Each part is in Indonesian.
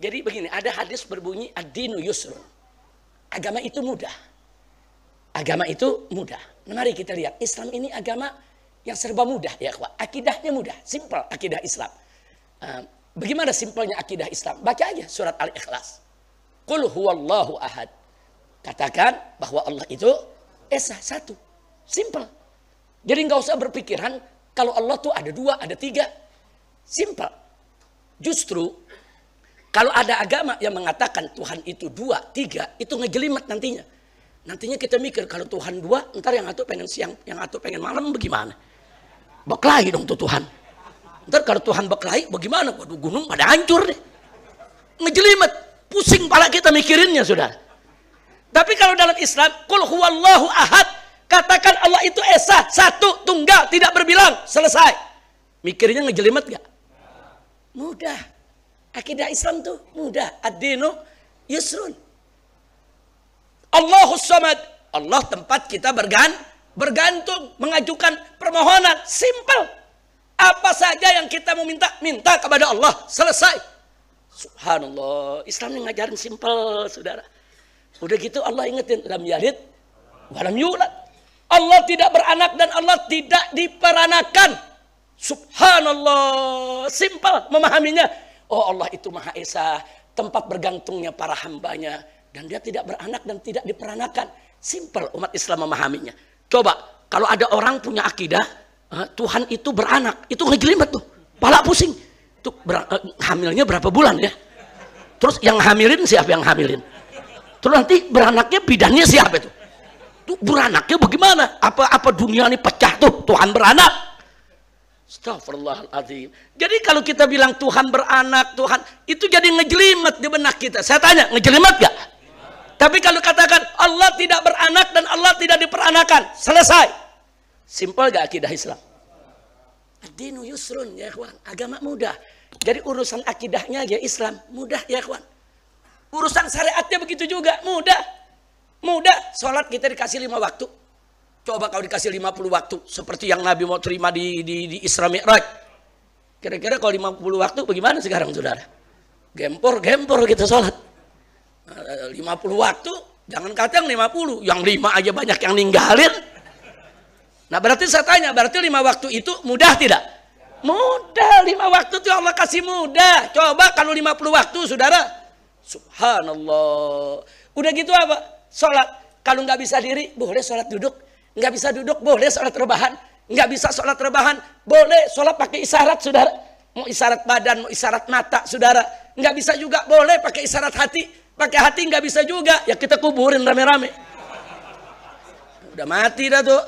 Jadi begini, ada hadis berbunyi ad-dinu yusrun. Agama itu mudah. Agama itu mudah. Mari kita lihat, Islam ini agama yang serba mudah ya, kawan. Akidahnya mudah, simpel akidah Islam. Bagaimana simpelnya akidah Islam? Baca aja surat Al-Ikhlas. Qul huwallahu ahad. Katakan bahwa Allah itu esa, satu. Simpel. Jadi nggak usah berpikiran kalau Allah tuh ada dua, ada tiga. Simpel. Justru kalau ada agama yang mengatakan Tuhan itu dua, tiga, itu ngejelimet nantinya. Nantinya kita mikir kalau Tuhan dua, ntar yang satu pengen siang, yang satu pengen malam, bagaimana? Berkelahi dong tuh Tuhan. Ntar kalau Tuhan berkelahi, bagaimana? Waduh, gunung pada hancur deh. Ngejelimet, pusing pala kita mikirinnya, saudara. Tapi kalau dalam Islam, Qul huwallahu ahad, katakan Allah itu esa, satu, tunggal, tidak berbilang, selesai. Mikirnya ngejelimet gak? Mudah. Akidah Islam tuh mudah. Ad-dinu yusrun. Allahus samad. Allah tempat kita bergantung, mengajukan permohonan. Simple. Apa saja yang kita mau minta, minta kepada Allah. Selesai. Subhanallah. Islam yang ngajarin simple, saudara. Udah gitu Allah ingetin. Lam yalid walam yulad. Allah tidak beranak dan Allah tidak diperanakan. Subhanallah. Simple memahaminya. Oh, Allah itu Maha Esa, tempat bergantungnya para hambanya. Dan dia tidak beranak dan tidak diperanakan. Simple umat Islam memahaminya. Coba, kalau ada orang punya akidah, Tuhan itu beranak. Itu ngejelimet tuh, pala pusing. Tuh, hamilnya berapa bulan ya? Terus yang hamilin siapa yang hamilin? Terus nanti beranaknya bidannya siapa itu? Tuh beranaknya bagaimana? Apa dunia ini pecah tuh, Tuhan beranak? Astagfirullahaladzim. Jadi kalau kita bilang Tuhan beranak, Tuhan itu jadi ngejelimet di benak kita. Saya tanya, ngejelimet gak? Tapi kalau katakan Allah tidak beranak dan Allah tidak diperanakan, selesai. Simpel gak akidah Islam? Ad-dinu yusrun ya kawan. Agama mudah. Jadi urusan akidahnya aja Islam mudah ya kawan. Urusan syariatnya begitu juga mudah. Mudah. Sholat kita dikasih 5 waktu. Coba kalau dikasih 50 waktu seperti yang Nabi mau terima di Isra Mi'raj. Kira-kira kalau 50 waktu bagaimana sekarang saudara? Gempor kita sholat. 50 waktu, jangan kata yang 50, yang 5 aja banyak yang ninggalin. Nah berarti saya tanya, berarti 5 waktu itu mudah tidak? Mudah, 5 waktu itu Allah kasih mudah. Coba kalau 50 waktu saudara, subhanallah. Udah gitu apa? Sholat, kalau nggak bisa diri, boleh sholat duduk. Nggak bisa duduk, boleh sholat rebahan. Nggak bisa sholat rebahan, boleh sholat pakai isyarat, saudara. Mau isyarat badan, mau isyarat mata, saudara. Nggak bisa juga, boleh pakai isyarat hati. Pakai hati nggak bisa juga, ya kita kuburin rame-rame. Udah mati dah tuh.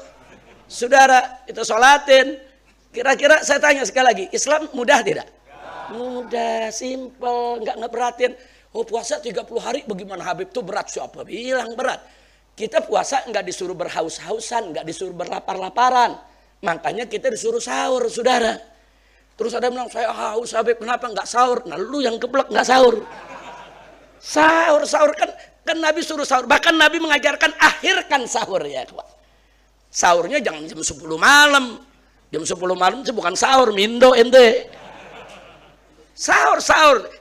Saudara, itu sholatin. Kira-kira saya tanya sekali lagi, Islam mudah tidak? Mudah, simple, nggak ngeperatin. Oh puasa 30 hari bagaimana Habib tuh berat, siapa bilang berat? Kita puasa nggak disuruh berhaus-hausan, nggak disuruh berlapar-laparan. Makanya kita disuruh sahur, saudara. Terus ada yang bilang, saya haus Habib, kenapa nggak sahur? Nah lu yang keblek nggak sahur. Sahur kan Nabi suruh sahur. Bahkan Nabi mengajarkan akhirkan sahur ya. Sahurnya jangan jam 10 malam. Jam 10 malam itu bukan sahur, mindo ente. Sahur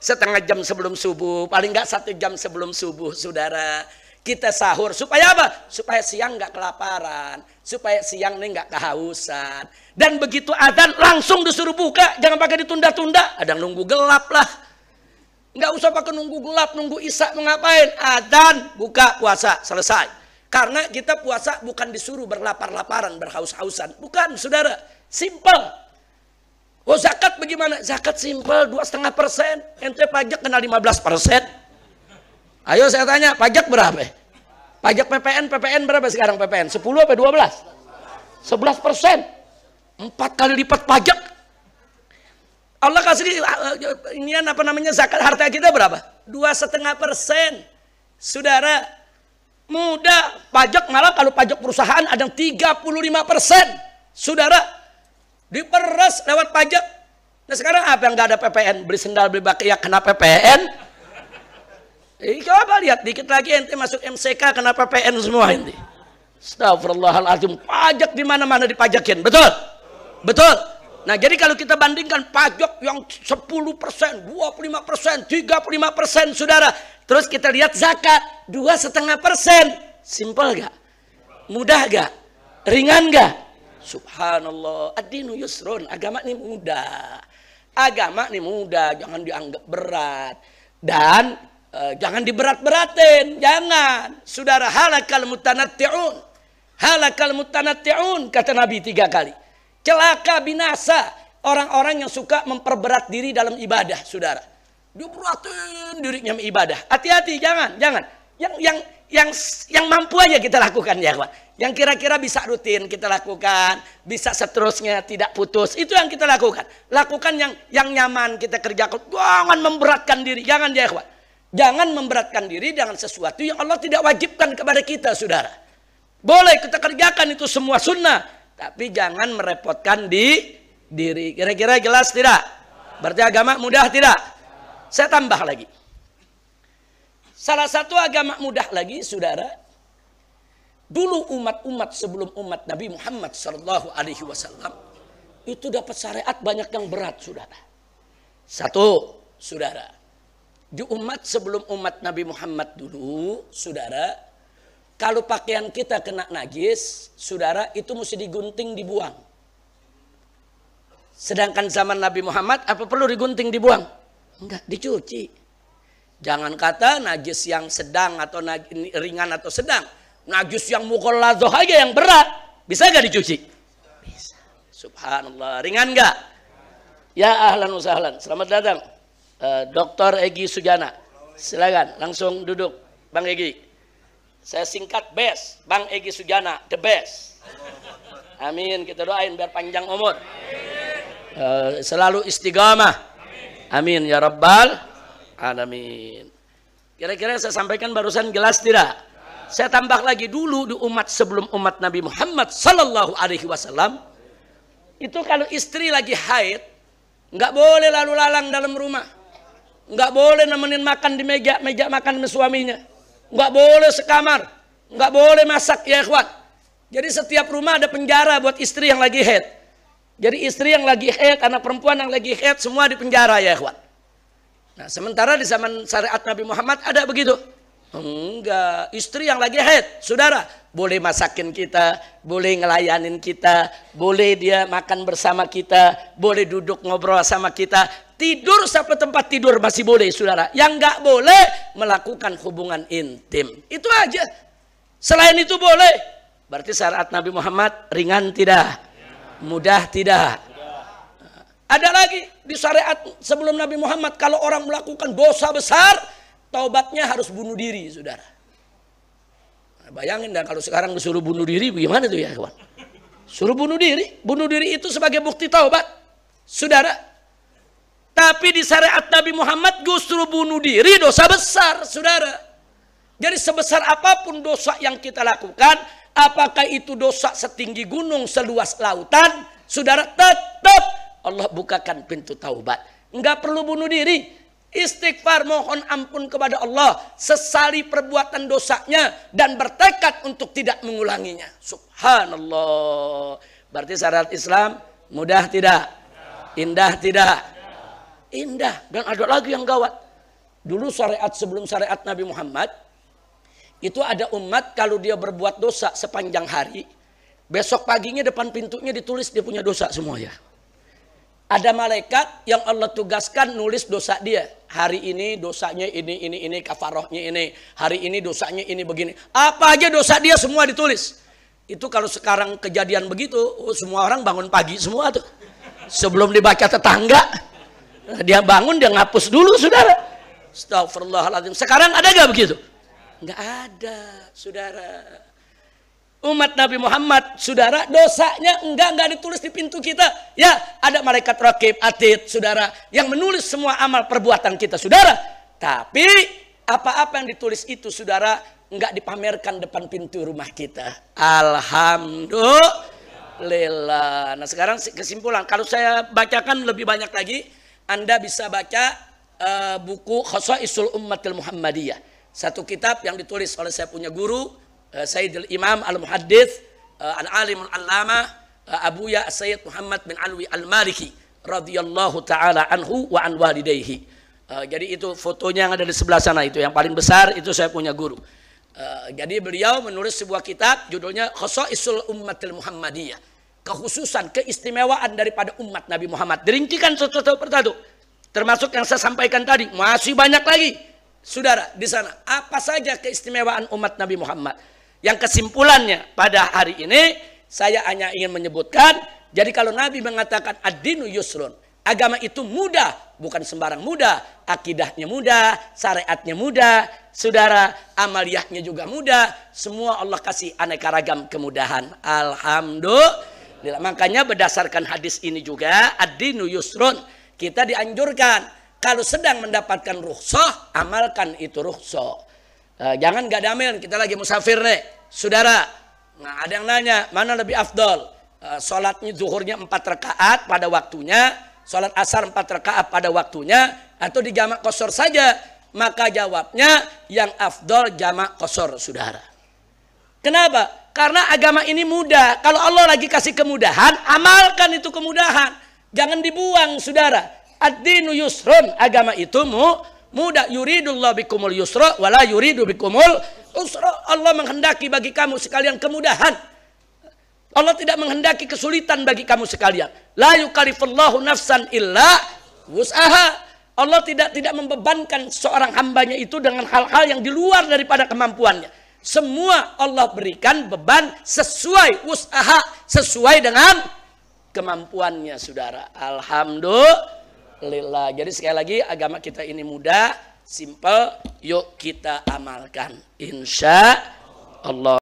setengah jam sebelum subuh, paling nggak 1 jam sebelum subuh, saudara. Kita sahur supaya apa? Supaya siang nggak kelaparan, supaya siang nih nggak kehausan. Dan begitu adzan langsung disuruh buka, jangan pakai ditunda-tunda. Ada yang nunggu gelap lah, nggak usah pakai nunggu gelap, nunggu isya mau ngapain? Adzan buka puasa selesai. Karena kita puasa bukan disuruh berlapar-laparan, berhaus-hausan, bukan, saudara. Simple. Oh zakat bagaimana? Zakat simple, 2,5%. Ente pajak kena 15%. Ayo saya tanya, pajak berapa? Pajak PPN berapa sekarang PPN? 10 apa 12? 11%. 4 kali lipat pajak. Allah kasih ini apa namanya zakat harta kita berapa? 2,5%. Saudara, mudah. Pajak malah kalau pajak perusahaan ada yang 35%. Saudara, diperas lewat pajak. Nah sekarang apa yang nggak ada PPN? Beli sendal, beli bakyak, kena PPN. Coba lihat dikit lagi ente masuk MCK kena PPN semua ente. Astagfirullahaladzim, pajak di mana-mana dipajakin, betul? Betul. Nah, jadi kalau kita bandingkan pajak yang 10%, 25%, 35%, saudara. Terus kita lihat zakat, 2,5%. Simpel gak? Mudah gak? Ringan gak? Subhanallah. Ad-dinu yusrun. Agama ini mudah. Agama ini mudah. Jangan dianggap berat. Dan jangan diberat-beratin. Jangan. Saudara, halakal mutanatti'un. Halakal mutanatti'un. Kata Nabi 3 kali. Celaka binasa orang-orang yang suka memperberat diri dalam ibadah, saudara. Dia beratin dirinya ibadah. Hati-hati, jangan. Yang mampu aja kita lakukan ya, kawan. Yang kira-kira bisa rutin kita lakukan, bisa seterusnya tidak putus. Itu yang kita lakukan. Lakukan yang nyaman kita kerjakan. Jangan memberatkan diri, jangan ya, kawan. Jangan memberatkan diri dengan sesuatu yang Allah tidak wajibkan kepada kita, saudara. Boleh kita kerjakan itu semua sunnah. Tapi jangan merepotkan diri. Kira-kira jelas tidak? Berarti agama mudah tidak? Saya tambah lagi. Salah satu agama mudah lagi, saudara. Dulu umat-umat sebelum umat Nabi Muhammad SAW itu dapat syariat banyak yang berat, saudara. Satu, saudara. Di umat sebelum umat Nabi Muhammad dulu, saudara. Kalau pakaian kita kena najis, saudara, itu mesti digunting, dibuang. Sedangkan zaman Nabi Muhammad, apa perlu digunting, dibuang? Enggak, dicuci. Jangan kata najis yang sedang atau ringan atau sedang. Najis yang mughalladhah aja yang berat. Bisa gak dicuci? Bisa. Subhanallah. Ringan gak? Ya ahlan wa sahlan. Selamat datang. Dr. Egy Sujana. Silakan, langsung duduk. Bang Egy. Saya singkat best, Bang Egy Sujana, the best. Amin, kita doain biar panjang umur. Selalu istiqamah. Amin ya rabbal alamin. Kira-kira saya sampaikan barusan jelas tidak? Saya tambah lagi, dulu di umat sebelum umat Nabi Muhammad sallallahu alaihi wasallam itu kalau istri lagi haid nggak boleh lalu lalang dalam rumah, nggak boleh nemenin makan di meja makan suaminya. Nggak boleh sekamar, nggak boleh masak ya ikhwan. Jadi setiap rumah ada penjara buat istri yang lagi haid. Jadi istri yang lagi haid, anak perempuan yang lagi haid, semua di penjara ya ikhwan. Nah, sementara di zaman syariat Nabi Muhammad ada begitu? Enggak. Istri yang lagi haid, saudara, boleh masakin kita, boleh ngelayanin kita, boleh dia makan bersama kita, boleh duduk ngobrol sama kita. Tidur sampai tempat tidur masih boleh, saudara. Yang nggak boleh melakukan hubungan intim. Itu aja. Selain itu boleh. Berarti syariat Nabi Muhammad ringan tidak? Mudah tidak? Ada lagi di syariat sebelum Nabi Muhammad, kalau orang melakukan dosa besar, taubatnya harus bunuh diri, saudara. Nah, bayangin dah kalau sekarang disuruh bunuh diri, bagaimana tuh ya, kawan? Suruh bunuh diri. Bunuh diri itu sebagai bukti taubat, saudara. Tapi di syariat Nabi Muhammad justru bunuh diri dosa besar, saudara. Jadi sebesar apapun dosa yang kita lakukan, apakah itu dosa setinggi gunung, seluas lautan, saudara, tetap Allah bukakan pintu taubat. Enggak perlu bunuh diri. Istighfar, mohon ampun kepada Allah, sesali perbuatan dosanya dan bertekad untuk tidak mengulanginya. Subhanallah. Berarti syariat Islam mudah tidak? Indah tidak? Indah. Dan ada lagi yang gawat. Dulu syariat sebelum syariat Nabi Muhammad, itu ada umat kalau dia berbuat dosa sepanjang hari, besok paginya depan pintunya ditulis dia punya dosa semua ya. Ada malaikat yang Allah tugaskan nulis dosa dia. Hari ini dosanya ini, kafarohnya ini. Hari ini dosanya ini begini. Apa aja dosa dia semua ditulis. Itu kalau sekarang kejadian begitu, semua orang bangun pagi semua tuh. Sebelum dibaca tetangga, dia bangun, dia ngapus dulu, saudara. Astagfirullahaladzim. Sekarang ada gak begitu? Nggak ada, saudara. Umat Nabi Muhammad, saudara, dosanya enggak ditulis di pintu kita. Ya, ada malaikat raqib atid, saudara, yang menulis semua amal perbuatan kita, saudara. Tapi apa-apa yang ditulis itu, saudara, enggak dipamerkan depan pintu rumah kita. Alhamdulillah. Nah, sekarang kesimpulan, kalau saya bacakan lebih banyak lagi, Anda bisa baca buku Khasaisul Ummatil Muhammadiyah. Satu kitab yang ditulis oleh saya punya guru, Sayyidul Imam Al-Muhaddits, Al-Alim Al-Allamah, Abuya Sayyid Muhammad bin Alwi Al-Maliki radhiyallahu taala anhu wa an walidayhi. Jadi itu fotonya yang ada di sebelah sana, itu yang paling besar, itu saya punya guru. Jadi beliau menulis sebuah kitab judulnya Khosaisul Ummatil Muhammadiyah, kekhususan, keistimewaan daripada umat Nabi Muhammad. Dirincikan satu persatu, termasuk yang saya sampaikan tadi, masih banyak lagi. Saudara, di sana apa saja keistimewaan umat Nabi Muhammad. Yang kesimpulannya pada hari ini saya hanya ingin menyebutkan, jadi kalau Nabi mengatakan ad-dinu yusrun, agama itu mudah, bukan sembarang mudah, akidahnya mudah, syariatnya mudah, saudara, amaliyahnya juga mudah, semua Allah kasih aneka ragam kemudahan. Alhamdulillah. Makanya berdasarkan hadis ini juga ad-dinu yusrun, kita dianjurkan kalau sedang mendapatkan rukhsah, amalkan itu rukhsah. Jangan gak damel, kita lagi musafir nih, saudara. Nah, ada yang nanya, mana lebih afdol? Sholatnya zuhurnya 4 rakaat pada waktunya, sholat asar 4 rakaat pada waktunya, atau di jamak qashar saja? Maka jawabnya yang afdol jamak qashar, saudara. Kenapa? Karena agama ini mudah. Kalau Allah lagi kasih kemudahan, amalkan itu kemudahan. Jangan dibuang, saudara. Ad-dinu yusrun, agama itu mudah. Yuridullah bikumul yusra wala yuridu bikumul usra. Allah menghendaki bagi kamu sekalian kemudahan. Allah tidak menghendaki kesulitan bagi kamu sekalian. La yukallifullahu nafsan illa wus'aha. Allah tidak membebankan seorang hambanya itu dengan hal-hal yang di luar daripada kemampuannya. Semua Allah berikan beban sesuai wus'aha, sesuai dengan kemampuannya, saudara. Alhamdulillah. Jadi sekali lagi agama kita ini mudah, simple, yuk kita amalkan, insya Allah.